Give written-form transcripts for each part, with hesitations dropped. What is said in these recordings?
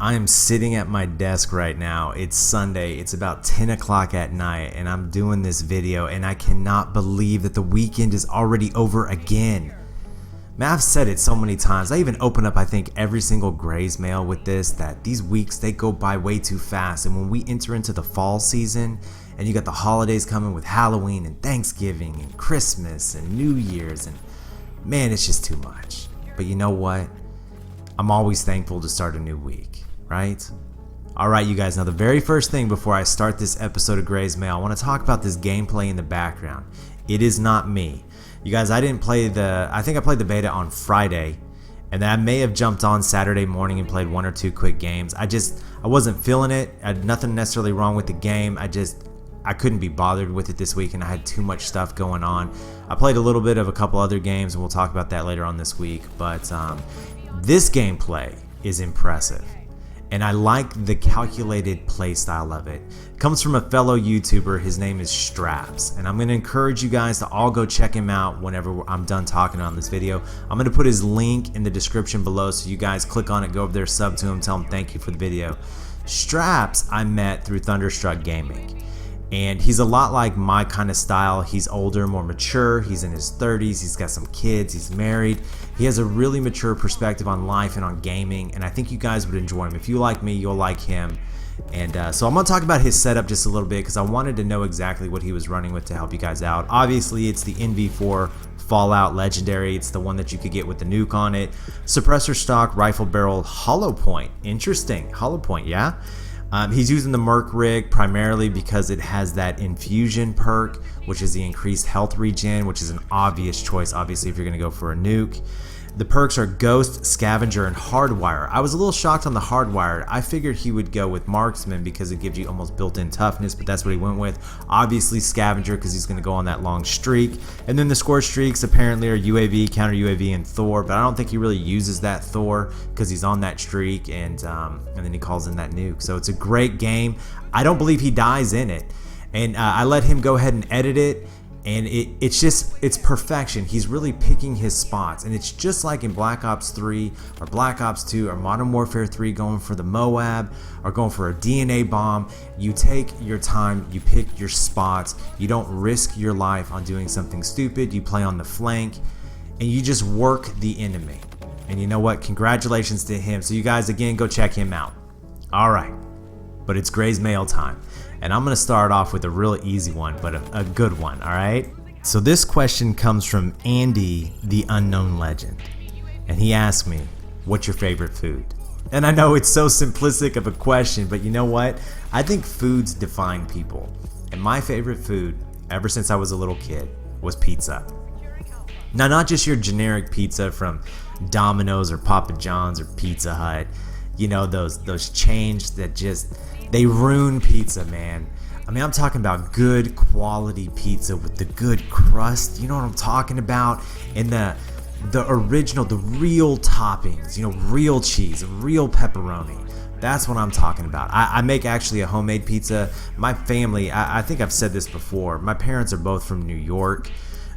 I am sitting at my desk right now. It's Sunday. It's about 10 o'clock at night and I'm doing this video and I cannot believe that the weekend is already over again. Man, I've said it so many times. I even open up, I think, every single Gray's mail with this, that these weeks, they go by way too fast. And when we enter into the fall season and you got the holidays coming with Halloween and Thanksgiving and Christmas and New Year's, and man, it's just too much. But you know what? I'm always thankful to start a new week, right? All right, you guys, now the very first thing before I start this episode of Gray's Mail, I want to talk about this gameplay in the background. It is not me. You guys, I think I played the beta on Friday, and then I may have jumped on Saturday morning and played one or two quick games. I wasn't feeling it. I had nothing necessarily wrong with the game. I couldn't be bothered with it this week, and I had too much stuff going on. I played a little bit of a couple other games, and we'll talk about that later on this week, but this gameplay is impressive. And I like the calculated play style of it. It comes from a fellow YouTuber. His name is Straps. And I'm going to encourage you guys to all go check him out whenever I'm done talking on this video. I'm going to put his link in the description below so you guys click on it, go over there, sub to him, tell him thank you for the video. Straps I met through Thunderstruck Gaming. And he's a lot like my kind of style. He's older, more mature. He's in his 30s. He's got some kids. He's married. He has a really mature perspective on life and on gaming, and I think you guys would enjoy him. If you like me, you'll like him. And so I'm going to talk about his setup just a little bit because I wanted to know exactly what he was running with to help you guys out. Obviously, it's the NV4 Fallout Legendary. It's the one that you could get with the nuke on it. Suppressor stock, rifle barrel, hollow point. Interesting. Hollow point, yeah? He's using the Merc rig primarily because it has that infusion perk, which is the increased health regen, which is an obvious choice, obviously, if you're going to go for a nuke. The perks are Ghost, Scavenger, and Hardwire. I was a little shocked on the Hardwire. I figured he would go with Marksman because it gives you almost built-in toughness, but that's what he went with. Obviously Scavenger because he's going to go on that long streak. And then the score streaks apparently are UAV, Counter UAV, and Thor, but I don't think he really uses that Thor because he's on that streak, and then he calls in that nuke. So it's a great game. I don't believe he dies in it. And I let him go ahead and edit it. And it's perfection. He's really picking his spots. And it's just like in Black Ops 3 or Black Ops 2 or Modern Warfare 3 going for the Moab or going for a DNA bomb. You take your time, you pick your spots. You don't risk your life on doing something stupid. You play on the flank and you just work the enemy. And you know what? Congratulations to him. So you guys, again, go check him out. All right. But it's Gray's Mail time. And I'm going to start off with a real easy one, but a good one, all right? So this question comes from Andy, the Unknown Legend. And he asked me, what's your favorite food? And I know it's so simplistic of a question, but you know what? I think foods define people. And my favorite food, ever since I was a little kid, was pizza. Now, not just your generic pizza from Domino's or Papa John's or Pizza Hut. You know, those chains that just... they ruin pizza, man. I mean, I'm talking about good quality pizza with the good crust. You know what I'm talking about? And the original, the real toppings. You know, real cheese, real pepperoni. That's what I'm talking about. I make actually a homemade pizza. My family, I think I've said this before. My parents are both from New York.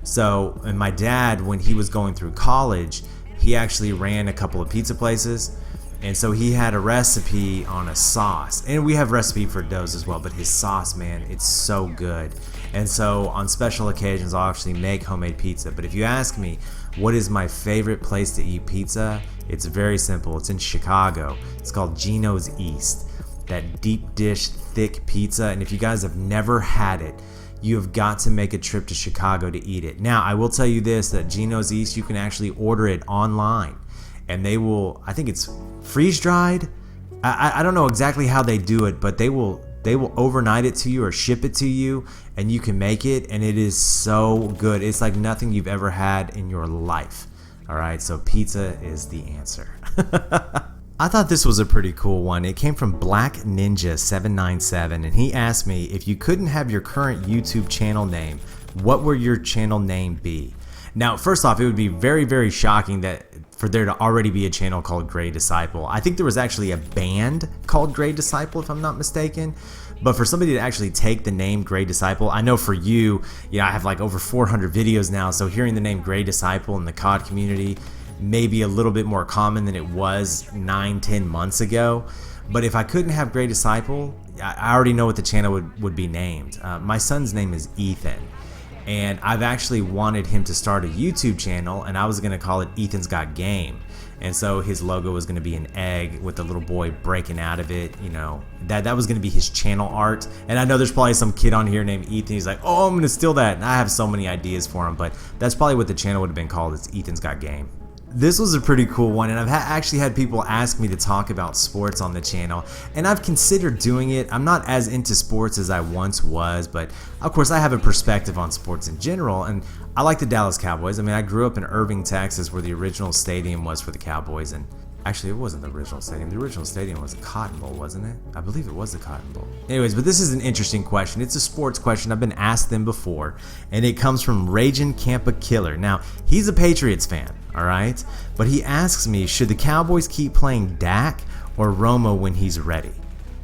So, and my dad, when he was going through college, he actually ran a couple of pizza places. And so he had a recipe on a sauce, and we have recipe for doughs as well, but his sauce, man, it's so good. And so on special occasions, I'll actually make homemade pizza. But if you ask me, what is my favorite place to eat pizza? It's very simple. It's in Chicago. It's called Gino's East. That deep dish, thick pizza. And if you guys have never had it, you have got to make a trip to Chicago to eat it. Now, I will tell you this, that Gino's East, you can actually order it online. And they will, I think it's freeze-dried. I don't know exactly how they do it, but they will overnight it to you or ship it to you, and you can make it, and it is so good. It's like nothing you've ever had in your life. All right, so pizza is the answer. I thought this was a pretty cool one. It came from Black Ninja 797, and he asked me, if you couldn't have your current YouTube channel name, what would your channel name be? Now, first off, it would be very, very shocking that for there to already be a channel called Gray Disciple. I think there was actually a band called Gray Disciple, if I'm not mistaken. But for somebody to actually take the name Gray Disciple, I know for you, I have like over 400 videos now, so hearing the name Gray Disciple in the COD community may be a little bit more common than it was 9-10 months ago. But if I couldn't have Great Disciple, I already know what the channel would be named. My son's name is Ethan, and I've actually wanted him to start a YouTube channel, and I was going to call it Ethan's Got Game. And so his logo was going to be an egg with the little boy breaking out of it. You know, that was going to be his channel art. And I know there's probably some kid on here named Ethan. He's like, oh, I'm going to steal that. And I have so many ideas for him, but that's probably what the channel would have been called. It's Ethan's Got Game. This was a pretty cool one, and I've actually had people ask me to talk about sports on the channel, and I've considered doing it. I'm not as into sports as I once was, but of course I have a perspective on sports in general, and I like the Dallas Cowboys. I mean, I grew up in Irving, Texas, where the original stadium was for the Cowboys, and actually it wasn't the original stadium. The original stadium was the Cotton Bowl, wasn't it? I believe it was the Cotton Bowl. Anyways, but this is an interesting question. It's a sports question. I've been asked them before, and it comes from Ragin' Campa Killer. Now, he's a Patriots fan, all right? But he asks me, should the Cowboys keep playing Dak or Romo when he's ready?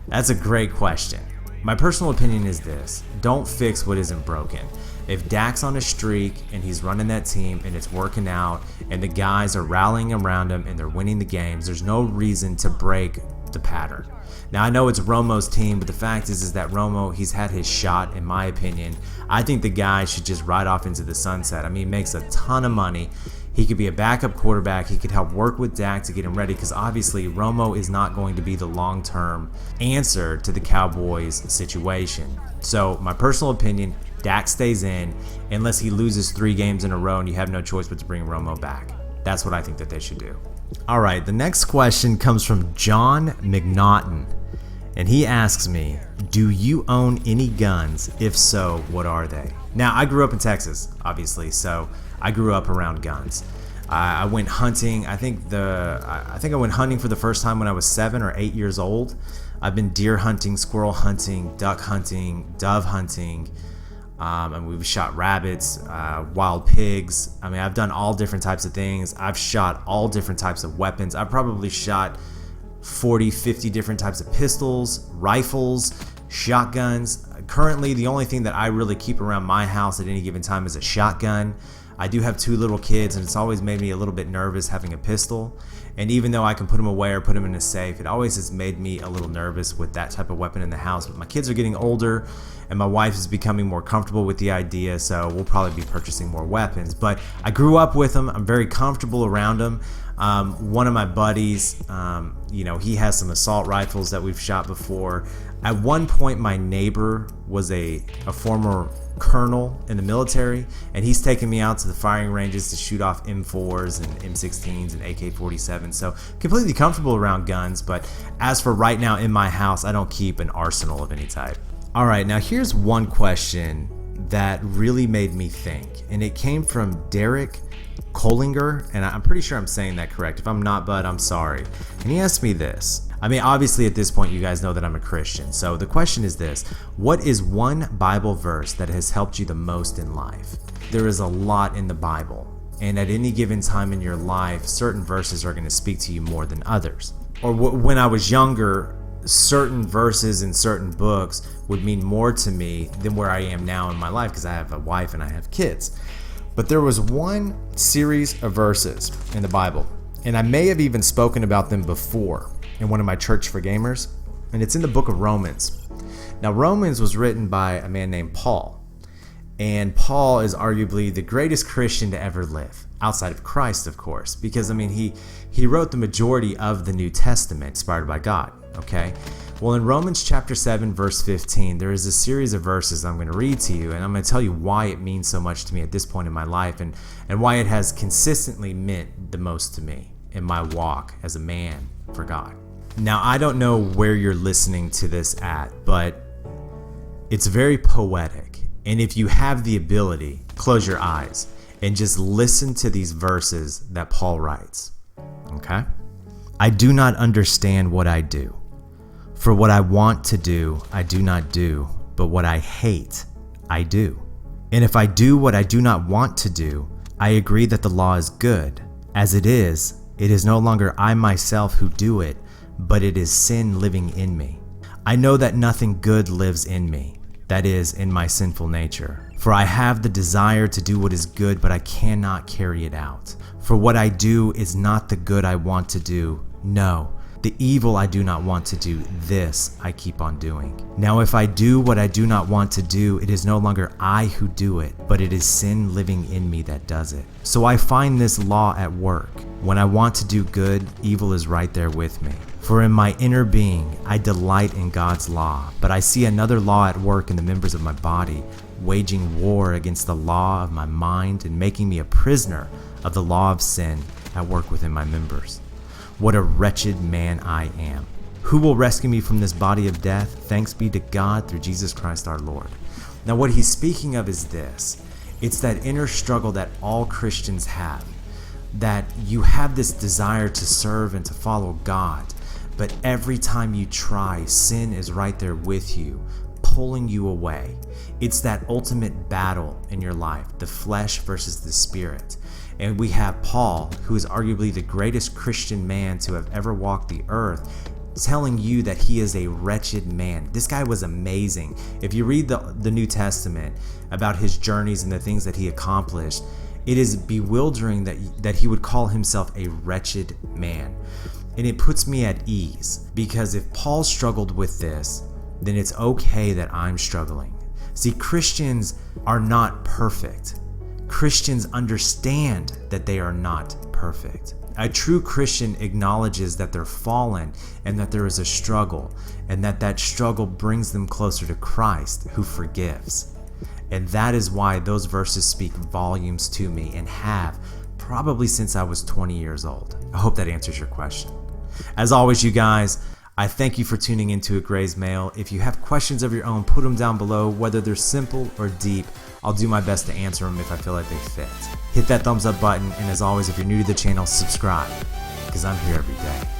That's a great question. My personal opinion is this: don't fix what isn't broken. If Dak's on a streak and he's running that team and it's working out and the guys are rallying around him and they're winning the games, there's no reason to break the pattern. Now, I know it's Romo's team, but the fact is that Romo, he's had his shot, in my opinion. I think the guy should just ride off into the sunset. I mean, he makes a ton of money. He could be a backup quarterback. He could help work with Dak to get him ready, because obviously Romo is not going to be the long-term answer to the Cowboys situation. So my personal opinion, Dak stays in unless he loses 3 games in a row and you have no choice but to bring Romo back. That's what I think that they should do. All right, the next question comes from John McNaughton, and he asks me, do you own any guns? If so, what are they? Now, I grew up in Texas, obviously, so I grew up around guns. I went hunting. I think I went hunting for the first time when I was 7 or 8 years old. I've been deer hunting, squirrel hunting, duck hunting, dove hunting. And we've shot rabbits, wild pigs. I mean, I've done all different types of things. I've shot all different types of weapons. I've probably shot 40, 50 different types of pistols, rifles, shotguns. Currently, the only thing that I really keep around my house at any given time is a shotgun. I do have 2 little kids, and it's always made me a little bit nervous having a pistol. And even though I can put them away or put them in a safe, it always has made me a little nervous with that type of weapon in the house. But my kids are getting older, and my wife is becoming more comfortable with the idea, so we'll probably be purchasing more weapons. But I grew up with them. I'm very comfortable around them. One of my buddies, he has some assault rifles that we've shot before. At one point, my neighbor was a former colonel in the military, and he's taken me out to the firing ranges to shoot off M4s and M16s and AK-47s. So completely comfortable around guns, but as for right now in my house, I don't keep an arsenal of any type. All right, now here's one question that really made me think, and it came from Derek Kollinger, and I'm pretty sure I'm saying that correct. If I'm not, bud, I'm sorry. And he asked me this. I mean, obviously at this point you guys know that I'm a Christian, so the question is this: what is one Bible verse that has helped you the most in life? There is a lot in the Bible, and at any given time in your life, certain verses are going to speak to you more than others. Or when I was younger, certain verses in certain books would mean more to me than where I am now in my life, because I have a wife and I have kids. But there was one series of verses in the Bible, and I may have even spoken about them before in one of my Church for Gamers, and it's in the book of Romans. Now, Romans was written by a man named Paul, and Paul is arguably the greatest Christian to ever live, outside of Christ, of course, because I mean he wrote the majority of the New Testament inspired by God. Okay, well, in Romans chapter 7 verse 15, there is a series of verses I'm going to read to you, and I'm going to tell you why it means so much to me at this point in my life, and why it has consistently meant the most to me in my walk as a man for God. Now, I don't know where you're listening to this at, but it's very poetic, and if you have the ability, close your eyes and just listen to these verses that Paul writes. Okay? I do not understand what I do. For what I want to do, I do not do, but what I hate, I do. And if I do what I do not want to do, I agree that the law is good. As it is no longer I myself who do it, but it is sin living in me. I know that nothing good lives in me, that is, in my sinful nature. For I have the desire to do what is good, but I cannot carry it out. For what I do is not the good I want to do. No, The evil I do not want to do, this I keep on doing. Now if I do what I do not want to do, it is no longer I who do it, but it is sin living in me that does it. So I find this law at work. When I want to do good, evil is right there with me. For in my inner being, I delight in God's law, but I see another law at work in the members of my body, waging war against the law of my mind and making me a prisoner of the law of sin at work within my members. What a wretched man I am. Who will rescue me from this body of death? Thanks be to God through Jesus Christ our Lord. Now what he's speaking of is this. It's that inner struggle that all Christians have. That you have this desire to serve and to follow God, but every time you try, sin is right there with you, pulling you away. It's that ultimate battle in your life, the flesh versus the spirit. And we have Paul, who is arguably the greatest Christian man to have ever walked the earth, telling you that he is a wretched man. This guy was amazing. If you read the New Testament about his journeys and the things that he accomplished, it is bewildering that he would call himself a wretched man. And it puts me at ease, because if Paul struggled with this, then it's okay that I'm struggling. See, Christians are not perfect. Christians understand that they are not perfect. A true Christian acknowledges that they're fallen and that there is a struggle, and that struggle brings them closer to Christ, who forgives. And that is why those verses speak volumes to me, and have probably since I was 20 years old. I hope that answers your question. As always, you guys, I thank you for tuning into A Gray's Mail. If you have questions of your own, put them down below, whether they're simple or deep. I'll do my best to answer them if I feel like they fit. Hit that thumbs up button, and as always, if you're new to the channel, subscribe, because I'm here every day.